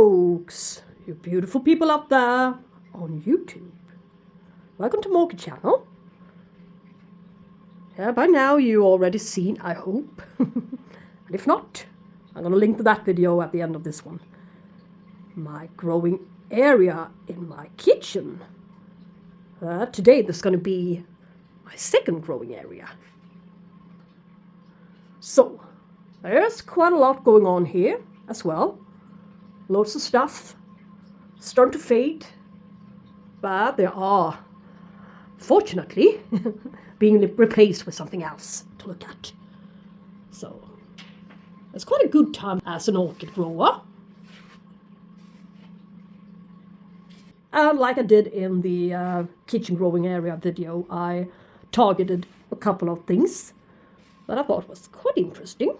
folks, you beautiful people out there on YouTube. Welcome to my Orchid channel. Yeah, by now you already seen, I hope. And if not, I'm going to link to that video at the end of this one. My growing area in my kitchen. Today there's going to be my second growing area. So, there's quite a lot going on here as well. Loads of stuff starting to fade, but there are, fortunately, being replaced with something else to look at. So, it's quite a good time as an orchid grower. And like I did in the kitchen growing area video, I targeted a couple of things that I thought was quite interesting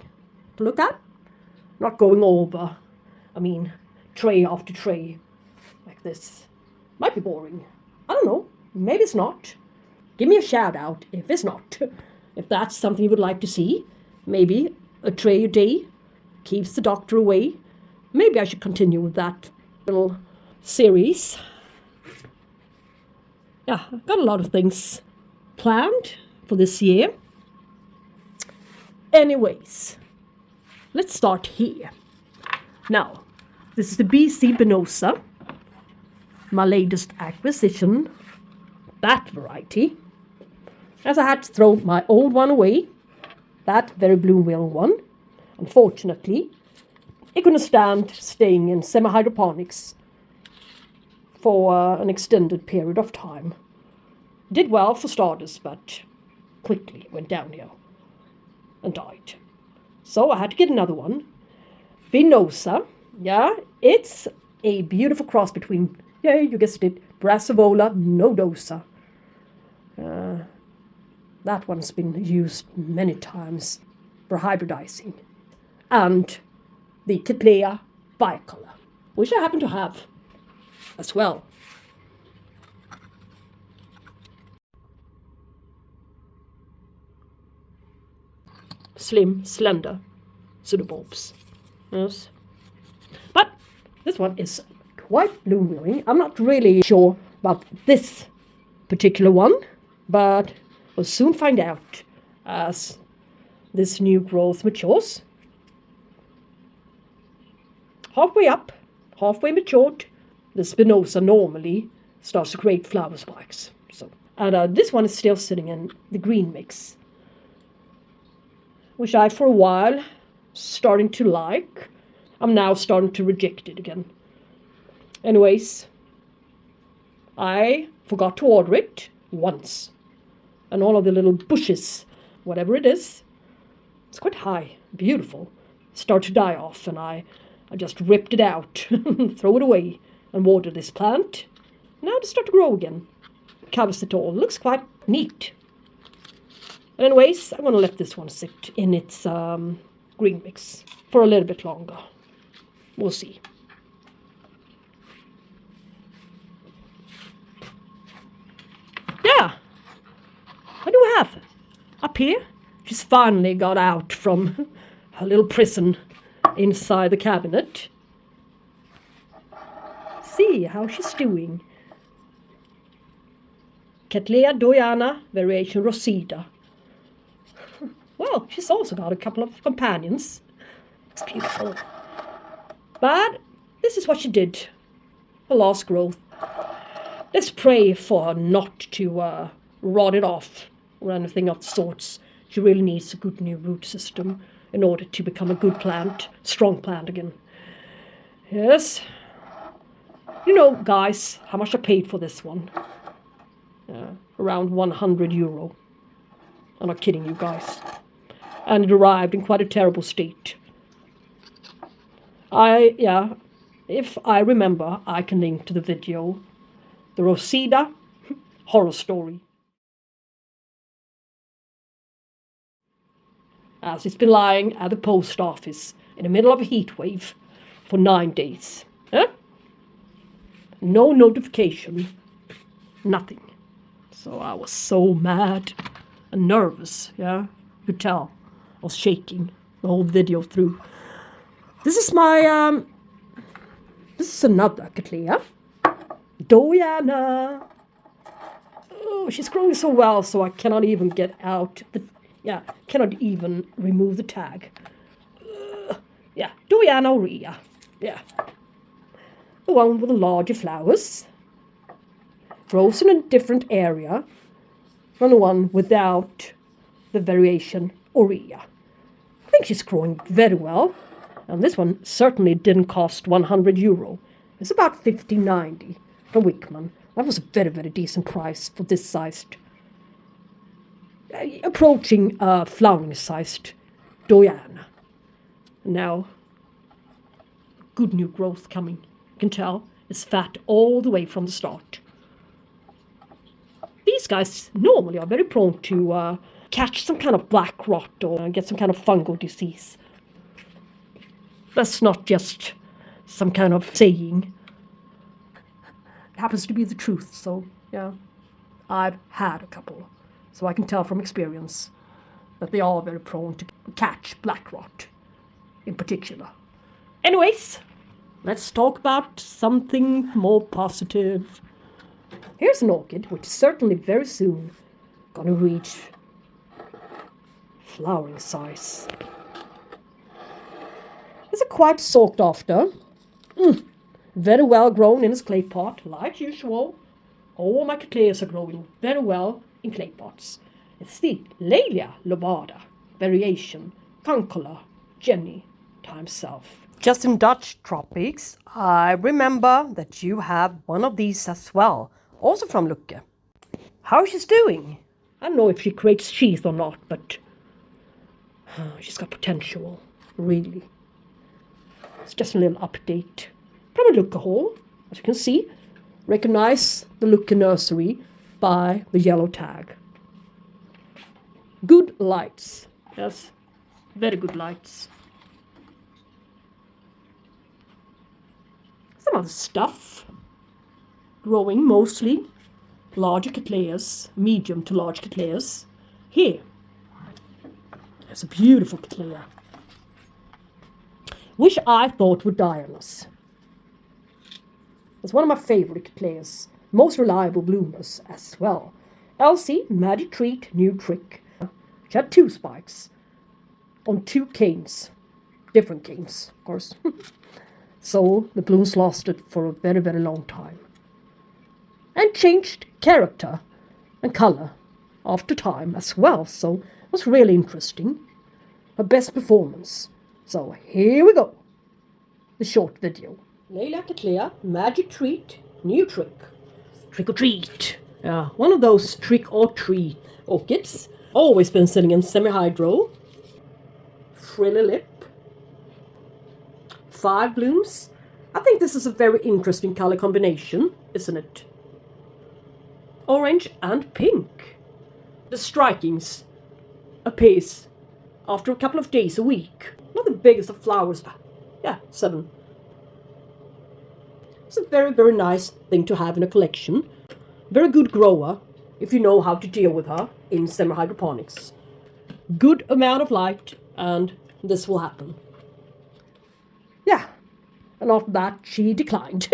to look at. Not going over, tray after tray like this. Might be boring. I don't know. Maybe it's not. Give me a shout out if it's not. If that's something you would like to see. Maybe a tray a day keeps the doctor away. Maybe I should continue with that little series. Yeah, I've got a lot of things planned for this year. Anyways, let's start here. Now, this is the BC Binosa, my latest acquisition, that variety. As I had to throw my old one away, that very blue-wheel one. Unfortunately, it couldn't stand staying in semi-hydroponics for an extended period of time. Did well for starters, but quickly went downhill and died. So I had to get another one. Binosa, yeah, it's a beautiful cross between, yeah, you guessed it, Brassocattleya Binosa. That one's been used many times for hybridizing. And the Cattleya Binosa, which I happen to have as well. Slim, slender pseudobulbs. Yes. But this one is quite bloom-wheeling. I'm not really sure about this particular one, but we'll soon find out as this new growth matures. Halfway up, halfway matured, the Binosa normally starts to create flower spikes. And this one is still sitting in the green mix, which I, for a while, starting to like. I'm now starting to reject it again. Anyways, I forgot to order it once. And all of the little bushes, whatever it is, it's quite high, beautiful, start to die off. And I just ripped it out, throw it away, and water this plant. Now to start to grow again. Covers it all. Looks quite neat. But anyways, I'm going to let this one sit in its green mix for a little bit longer. We'll see. Yeah. What do we have? Up here, she's finally got out from her little prison inside the cabinet. See how she's doing. Cattleya dowiana, variation Rosida. Well, she's also got a couple of companions. It's beautiful. But this is what she did. Her last growth. Let's pray for her not to rot it off or anything of the sorts. She really needs a good new root system in order to become a good plant, strong plant again. Yes. You know, guys, how much I paid for this one. Around €100. I'm not kidding you guys. And it arrived in quite a terrible state. If I remember, I can link to the video. The Rosida horror story. As it's been lying at the post office in the middle of a heat wave for 9 days. No notification. Nothing. So I was so mad and nervous, yeah. You could tell. I was shaking the whole video through. This is This is another Cattleya. Dowiana. Oh, she's growing so well, so I cannot even get out cannot even remove the tag. Dowiana aurea. Yeah. The one with the larger flowers. Grows in a different area from the one without the variation aurea. I think she's growing very well. And this one certainly didn't cost €100. It's about 50-90 from Wickman. That was a very, very decent price for this sized, approaching flowering sized dowiana. Now, good new growth coming. You can tell it's fat all the way from the start. These guys normally are very prone to catch some kind of black rot or get some kind of fungal disease. That's not just some kind of saying. It happens to be the truth, so yeah. I've had a couple, so I can tell from experience that they are very prone to catch black rot in particular. Anyways, let's talk about something more positive. Here's an orchid which is certainly very soon gonna reach flowering size. It's a quite sought after. Very well grown in its clay pot, like usual. All my Cattleyas are growing very well in clay pots. It's the Laelia lobata variation, Concola, Jenny, times self. Just in Dutch tropics, I remember that you have one of these as well, also from Lucke. How she's doing? I don't know if she creates sheath or not, but she's got potential, really. It's just a little update. From a Lucke haul, as you can see. Recognize the Lucke nursery by the yellow tag. Good lights. Yes, very good lights. Some other stuff. Growing mostly larger Cattleyas, medium to large Cattleyas. Here, there's a beautiful Cattleya, which I thought would die on us. It's one of my favorite Cattleyas, most reliable bloomers as well. LC, Magic Treat, New Trick. She had 2 spikes on 2 canes, different canes, of course. So the blooms lasted for a very, very long time. And changed character and color after time as well, so it was really interesting. Her best performance. So here we go. The short video. Laelia Cattleya, Magic Treat, New Trick. Trick or treat. Yeah, one of those trick or treat orchids. Always been sitting in semi-hydro. Frilly lip. 5 blooms. I think this is a very interesting color combination, isn't it? Orange and pink. The strikings appears after a couple of days, a week. Not the biggest of flowers. Yeah, 7. It's a very, very nice thing to have in a collection. Very good grower if you know how to deal with her in semi-hydroponics. Good amount of light and this will happen. Yeah, and after that she declined.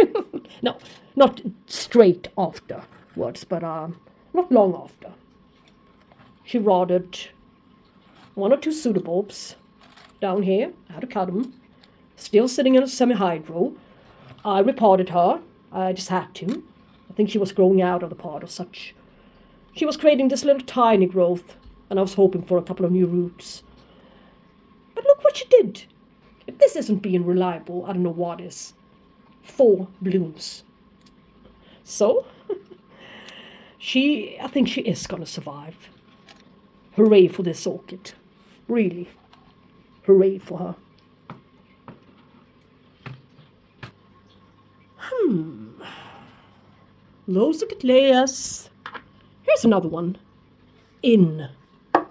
No, not straight afterwards, but not long after. She rotted 1 or 2 pseudobulbs down here. I had to cut them. Still sitting in a semi-hydro. I repotted her. I just had to. I think she was growing out of the pot or such. She was creating this little tiny growth, and I was hoping for a couple of new roots. But look what she did. If this isn't being reliable, I don't know what is. 4 blooms. So, I think she is going to survive. Hooray for this orchid. Really. Hooray for her. Loads of Cattleyas. Here's another one. In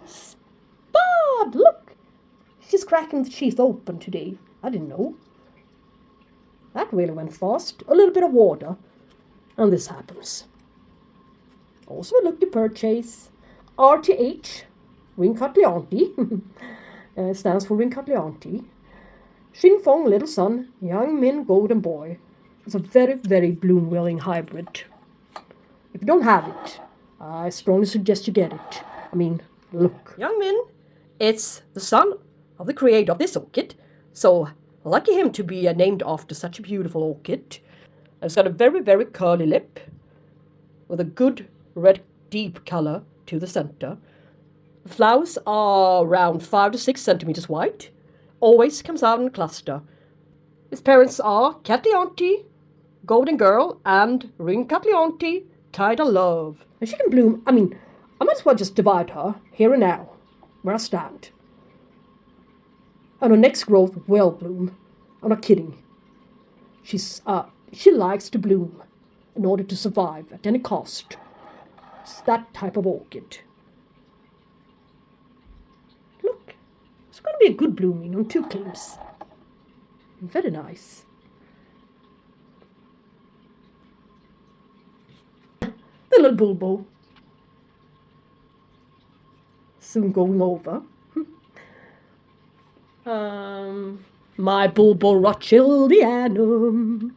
Spud! Look! She's cracking the sheath open today. I didn't know. That really went fast. A little bit of water. And this happens. Also a lucky purchase. RTH. Ringcattleyanti. Stands for Ringcattleyanti. Shinfong Little Sun. Young Min Golden Boy. It's a very, very bloom-willing hybrid. If you don't have it, I strongly suggest you get it. I mean, look. Young Min, it's the son of the creator of this orchid, so lucky him to be named after such a beautiful orchid. It's got a very, very curly lip with a good red deep color to the center. The flowers are around 5 to 6 centimeters wide. Always comes out in a cluster. His parents are Cattleya, Golden Girl, and Ring Cattleya, Tidal Love. And she can bloom. I mean, I might as well just divide her here and now, where I stand. And her next growth will bloom. I'm not kidding. She likes to bloom in order to survive at any cost. It's that type of orchid. Look, it's going to be a good blooming on 2 cleans. Very nice. The little bulbo. Soon going over. My bulbo Rothschildianum.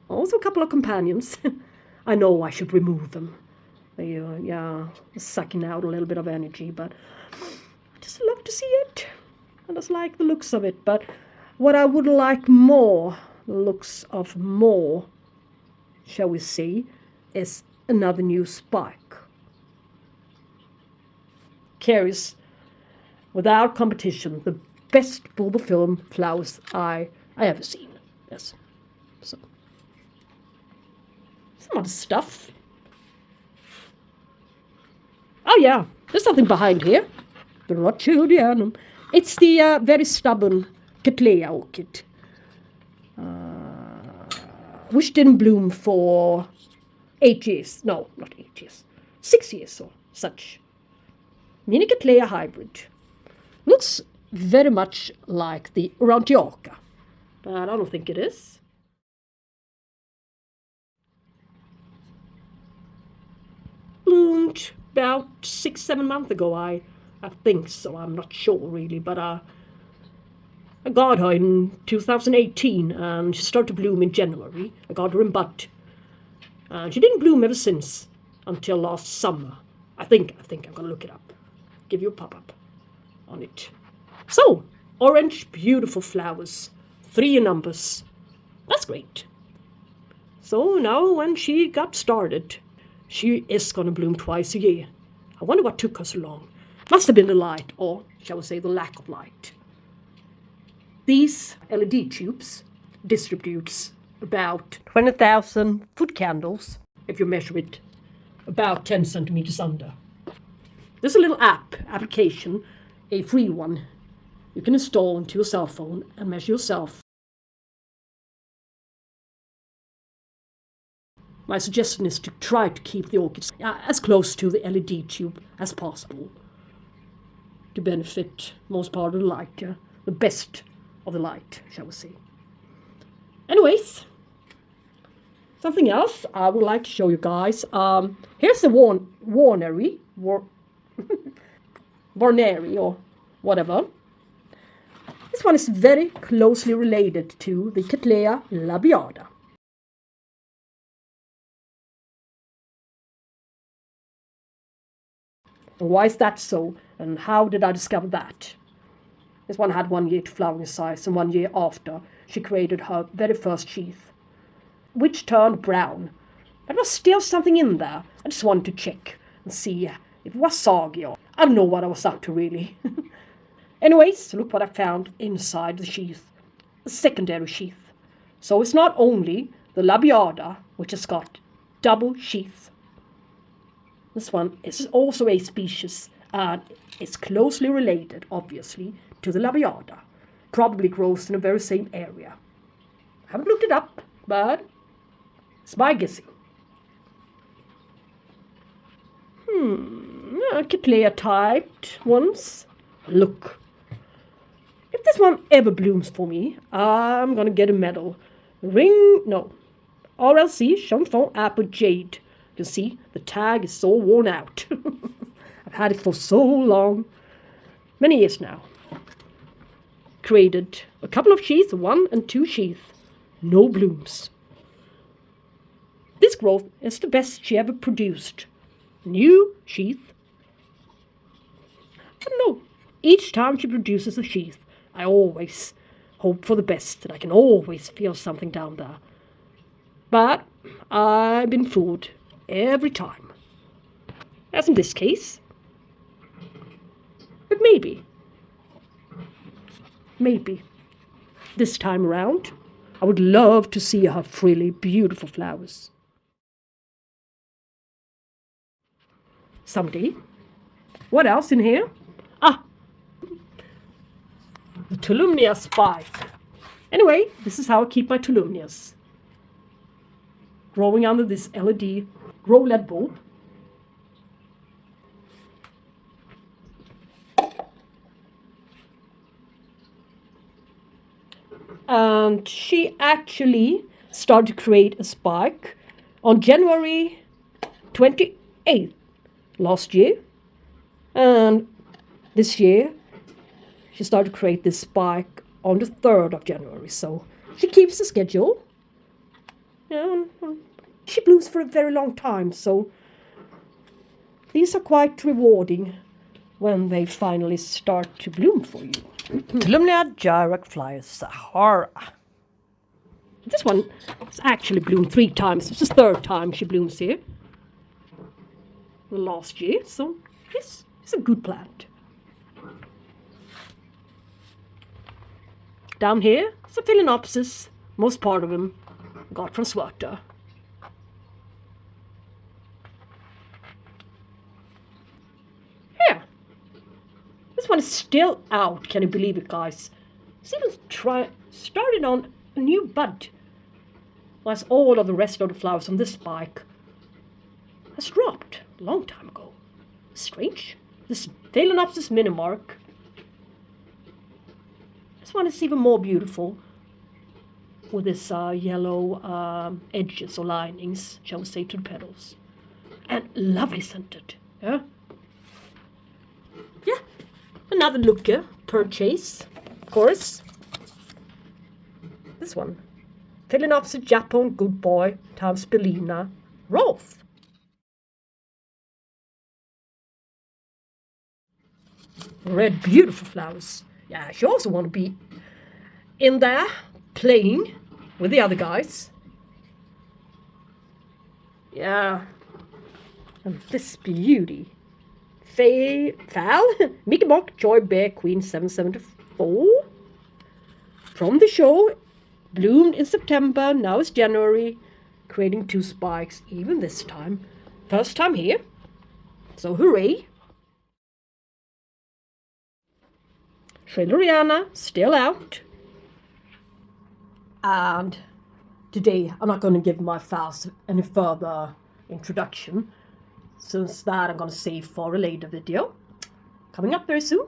Also a couple of companions. I know I should remove them. They sucking out a little bit of energy, but I just love to see it. I just like the looks of it, but what I would like more, shall we say, is another new spike. Carries, without competition, the best bulbophyllum flowers I ever seen. Yes. So, some other stuff. Oh yeah, there's something behind here. The Rothschildianum. It's the very stubborn Cattleya orchid, which didn't bloom for 8 years. No, not 8 years. 6 years or such. Mini Cattleya hybrid. Looks very much like the Orchid, but I don't think it is. Bloomed about 6-7 months ago, I think so. I'm not sure really, but I got her in 2018 and she started to bloom in January. I got her in bud. And she didn't bloom ever since until last summer. I think I'm gonna look it up. Give you a pop-up on it. So, orange, beautiful flowers. 3 in numbers. That's great. So now when she got started, she is gonna bloom twice a year. I wonder what took her so long. Must have been the light, or shall we say the lack of light. These LED tubes distributes about 20,000 foot candles if you measure it about 10 centimeters under. There's a little application, a free one, you can install into your cell phone and measure yourself. My suggestion is to try to keep the orchids as close to the LED tube as possible to benefit most part of the light, the best of the light, shall we say. Anyways, something else I would like to show you guys. Here's the Warneri, or whatever. This one is very closely related to the Cattleya labiata. And why is that so? And how did I discover that? This one had 1 year to flowering size, and 1 year after she created her very first sheath, which turned brown. But there was still something in there. I just wanted to check and see if it was soggy or I don't know what I was up to really. Anyways, look what I found inside the sheath, the secondary sheath. So it's not only the labiata, which has got double sheath. This one is also a species and it's closely related, obviously, to the labiata. Probably grows in the very same area. I haven't looked it up, but it's my guessing. Cattleya typed ones. Look. If this one ever blooms for me, I'm gonna get a medal. RLC, Shinfong Apple Jade. You can see the tag is so worn out. I've had it for so long. Many years now. Created a couple of sheaths, 1 and 2 sheaths. No blooms. This growth is the best she ever produced. New sheath. I don't know. Each time she produces a sheath, I always hope for the best, and I can always feel something down there. But I've been fooled every time. As in this case. But maybe, this time around, I would love to see her frilly, beautiful flowers. Someday. What else in here? The Tolumnia spike. Anyway, this is how I keep my Tolumnias. Growing under this LED grow LED bulb. And she actually started to create a spike on January 28th last year. And this year, she started to create this spike on the 3rd of January. So she keeps the schedule. And she blooms for a very long time. So these are quite rewarding when they finally start to bloom for you. Tolumnia Gyrac Sahara. This one has actually bloomed 3 times. It's the 3rd time she blooms here. Last year, so it's a good plant. Down here, some Phalaenopsis, most part of them got from Swarta. Here, this one is still out. Can you believe it, guys? It's even started on a new bud, whilst all of the rest of the flowers on this spike has dropped a long time ago. Strange. This Phalaenopsis minimark. This one is even more beautiful with this yellow edges or linings, shall we say, to the petals. And lovely scented. Yeah? Yeah. Another looker purchase, of course. This one. Phalaenopsis Japon Good Boy times Bellina Rolf. Red, beautiful flowers. Yeah, she also want to be in there playing with the other guys. Yeah. And this beauty. Val, Mickey Mock, Joy Bear Queen 774. From the show, bloomed in September, now it's January, creating 2 spikes, even this time. First time here. So hooray. Laelia, still out. And today I'm not going to give my files any further introduction, since that I'm going to save for a later video. Coming up very soon.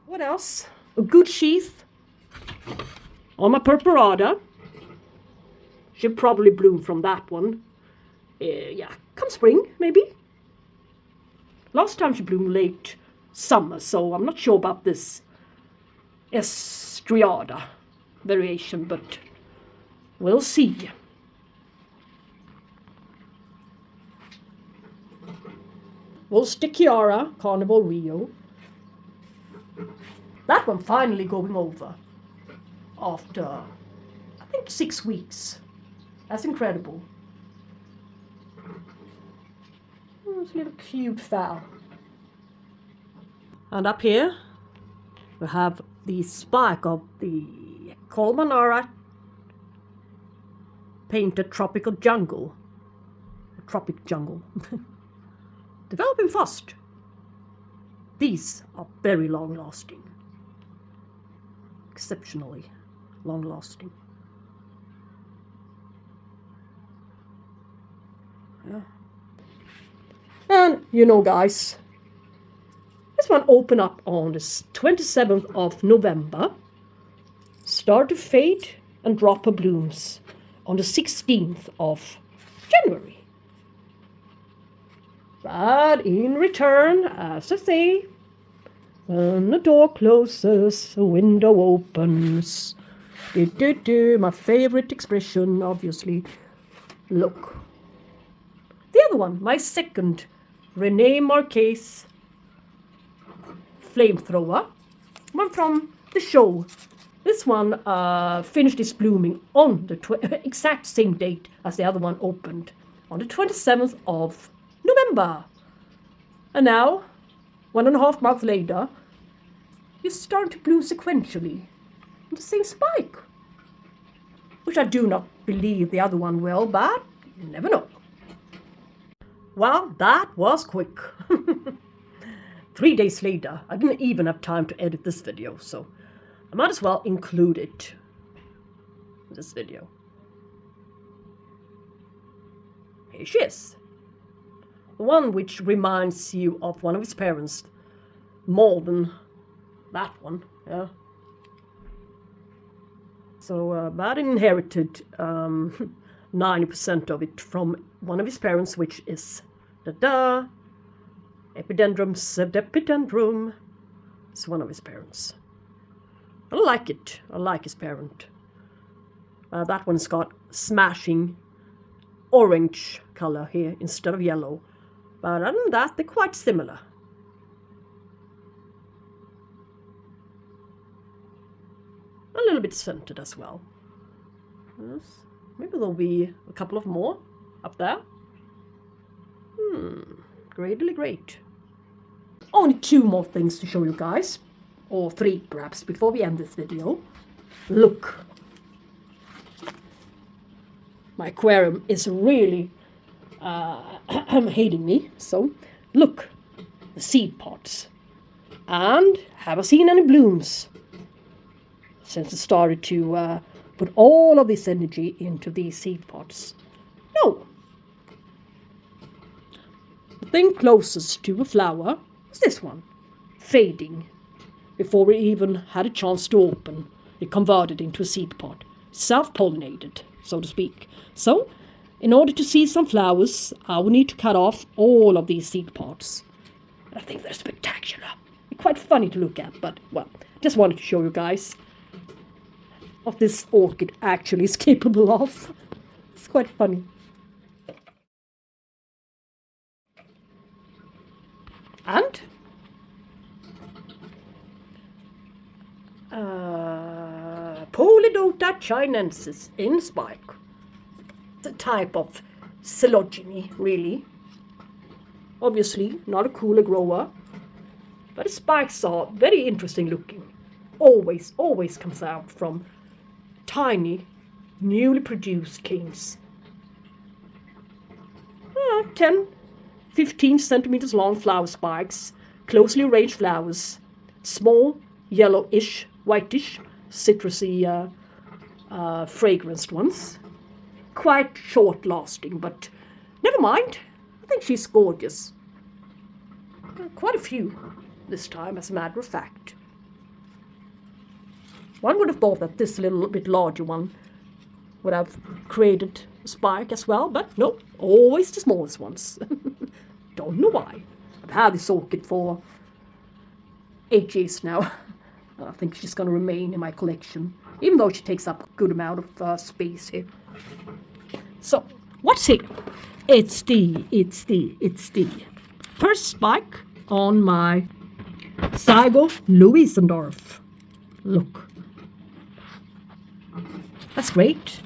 What else? A good sheath on my Purpurata. Should probably bloom from that one. Yeah, come spring, maybe. Last time she bloomed late summer, so I'm not sure about this Estriada variation, but we'll see. Volsticchiara Carnival Rio. That one finally going over after, I think, 6 weeks. That's incredible. It's a little cute fowl. And up here we have the spike of the Colmanara painted tropical jungle. Tropic jungle. Developing fast. These are very long lasting. Exceptionally long lasting. Yeah. And you know, guys, this one opened up on the 27th of November, start to fade and drop her blooms on the 16th of January. But in return, as I say, when the door closes, the window opens. My favorite expression, obviously. Look The other one, my second Rene Marquez flamethrower, one from the show. This one finished its blooming on the exact same date as the other one opened, on the 27th of November. And now, 1.5 months later, it's starting to bloom sequentially on the same spike. Which I do not believe the other one will, but you never know. Well, that was quick. 3 days later, I didn't even have time to edit this video, so I might as well include it in this video. Here she is. The one which reminds you of one of his parents more than that one, yeah. So, but inherited 90% of it from one of his parents, which is Epidendrum subepidendrum. It's one of his parents. I like it. I like his parent. That one's got smashing orange color here instead of yellow. But other than that, they're quite similar. A little bit scented as well. Yes. Maybe there'll be a couple of more up there. Greatly great. Only 2 more things to show you guys. Or 3 perhaps, before we end this video. Look. My aquarium is really hating me. So, look. The seed pods. And have I seen any blooms? Since I started to put all of this energy into these seed pods. No. The thing closest to a flower is this one. Fading. Before we even had a chance to open, it converted into a seed pod. Self-pollinated, so to speak. So, in order to see some flowers, I will need to cut off all of these seed pods. I think they're spectacular. They're quite funny to look at, but, well, just wanted to show you guys what this orchid actually is capable of. It's quite funny. And Polydota chinensis in spike. It's a type of coleogyny, really. Obviously, not a cooler grower, but the spikes are very interesting looking. Always comes out from tiny, newly produced canes. 10, 15 centimeters long flower spikes, closely arranged flowers, small, yellowish, whitish, citrusy, fragranced ones. Quite short lasting, but never mind. I think she's gorgeous. Quite a few this time, as a matter of fact. One would have thought that this little bit larger one would have created a spike as well, but no, always the smallest ones. Don't know why. I've had this orchid for 8 years now. I think she's going to remain in my collection, even though she takes up a good amount of space here. So, what's here? It's the first spike on my Zygo Louisendorf. Look. That's great.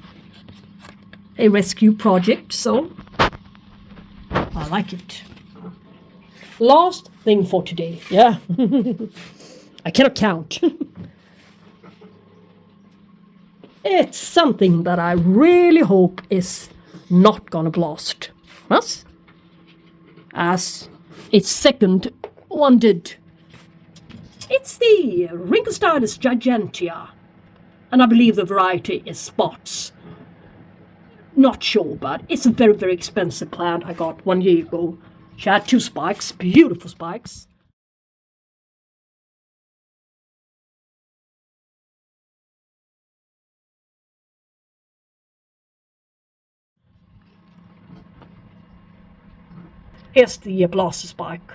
A rescue project, so I like it. Last thing for today. Yeah. I cannot count. It's something that I really hope is not gonna blast us, as its second one did. It's the Ringostylus gigantea, and I believe the variety is spots. Not sure, but it's a very, very expensive plant I got 1 year ago. She had 2 spikes, beautiful spikes. Here's the blaster spike.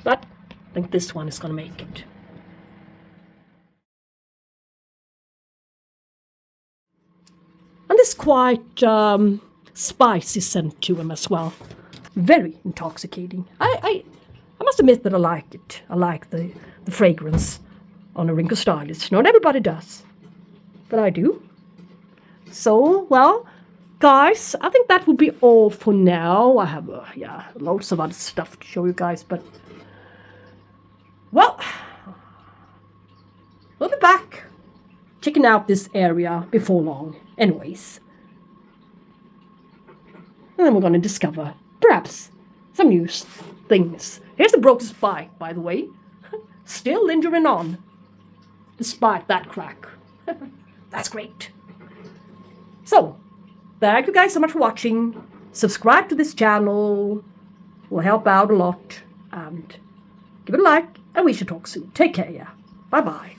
But I think this one is going to make it. And this quite spicy scent to them as well. Very intoxicating. I must admit that I like it. I like the fragrance on a Rinco Stylus. Not everybody does, but I do. So, well, guys, I think that would be all for now. I have, loads of other stuff to show you guys, but, well, we'll be back checking out this area before long, anyways. And then we're going to discover, perhaps, some new things. Here's the broken spike, by the way. Still lingering on, despite that crack. That's great. So, thank you guys so much for watching. Subscribe to this channel. Will help out a lot. And give it a like. And we should talk soon. Take care, yeah. Bye-bye.